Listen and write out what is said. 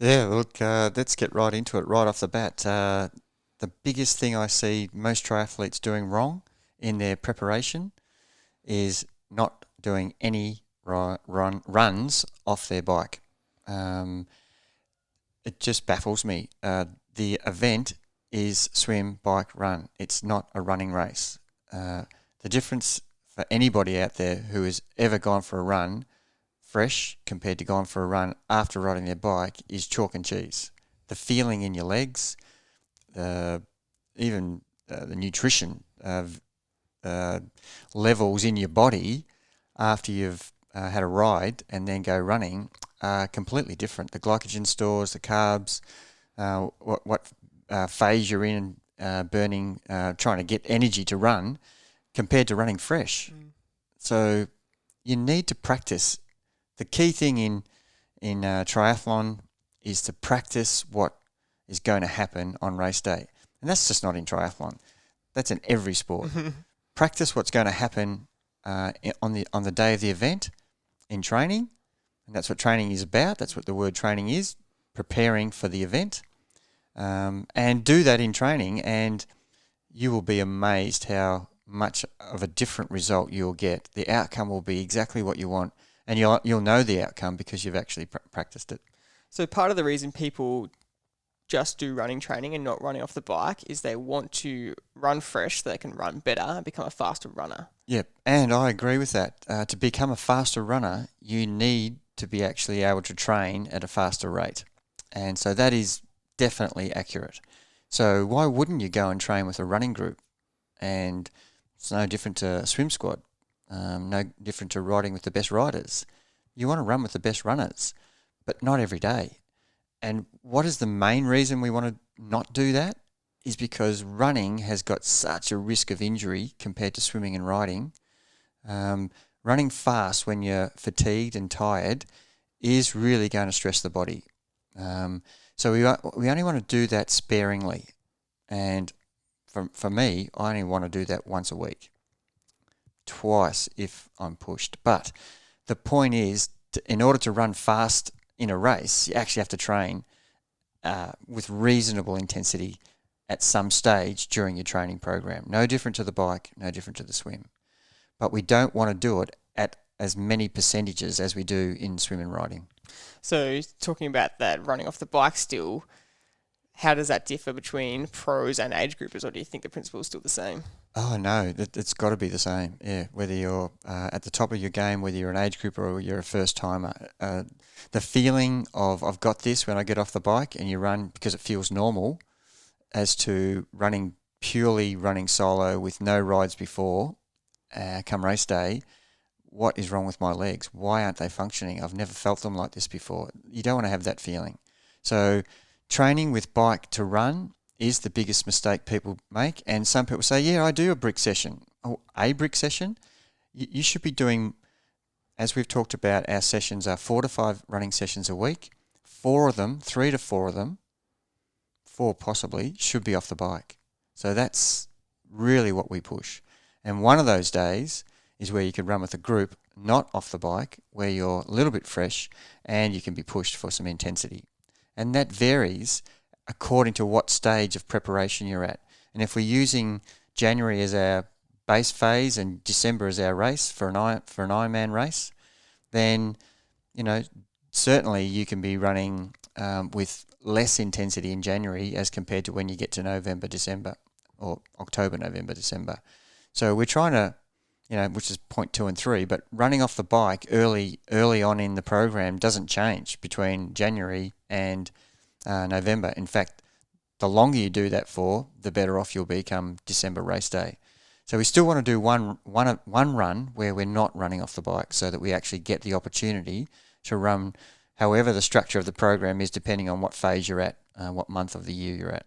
Yeah, look, let's get right into it right off the bat. The biggest thing I see most triathletes doing wrong in their preparation is not doing any runs off their bike. Um, it just baffles me. The event is swim, bike, run. It's not a running race. The difference for anybody out there who has ever gone for a run fresh compared to going for a run after riding their bike is chalk and cheese. The feeling in your legs, even the nutrition levels in your body after you've had a ride and then go running are completely different. The glycogen stores, the carbs, what phase you're in, burning, trying to get energy to run compared to running fresh. So you need to practice. The key thing in triathlon is to practice what is going to happen on race day. And that's just not in triathlon. That's in every sport. Practice what's going to happen on the day of the event in training. And that's what training is about. That's what the word training is, preparing for the event. And do that in training, and you will be amazed how much of a different result you'll get. The outcome will be exactly what you want, and you'll know the outcome because you've actually practiced it. So part of the reason people just do running training and not running off the bike is they want to run fresh so they can run better and become a faster runner. Yep, and I agree with that. To become a faster runner, you need to be actually able to train at a faster rate. And so that is definitely accurate. So why wouldn't you go and train with a running group? And it's no different to a swim squad, no different to riding with the best riders. You want to run with the best runners, but not every day. And what is the main reason we want to not do that? Is because running has got such a risk of injury compared to swimming and riding. Running fast when you're fatigued and tired is really going to stress the body. So we only want to do that sparingly. And for me, I only want to do that once a week. Twice if I'm pushed. But the point is, in order to run fast in a race, you actually have to train with reasonable intensity at some stage during your training program. No different to the bike, no different to the swim. But we don't want to do it at as many percentages as we do in swim and riding. So talking about that running off the bike still, how does that differ between pros and age groupers, or do you think the principle is still the same? Oh, no, it's got to be the same. Yeah, whether you're at the top of your game, whether you're an age grouper or you're a first-timer. The feeling of I've got this when I get off the bike and you run because it feels normal, as to purely running solo with no rides before, come race day, what is wrong with my legs? Why aren't they functioning? I've never felt them like this before. You don't want to have that feeling. So training with bike to run is the biggest mistake people make. And some people say, yeah, I do a brick session. Oh, a brick session? You should be doing, as we've talked about, our sessions are 4 to 5 running sessions a week. 3 to 4 of them, 4 possibly, should be off the bike. So that's really what we push. And one of those days is where you could run with a group, not off the bike, where you're a little bit fresh and you can be pushed for some intensity. And that varies according to what stage of preparation you're at. And if we're using January as our base phase and December as our race for an Ironman race, then, certainly you can be running with less intensity in January as compared to when you get to November, December, or October, November, December. So we're trying to, which is point 2 and 3, but running off the bike early on in the program doesn't change between January and November. In fact, the longer you do that for, the better off you'll be come December race day. So we still want to do one run where we're not running off the bike, so that we actually get the opportunity to run however the structure of the program is, depending on what phase you're at, what month of the year you're at.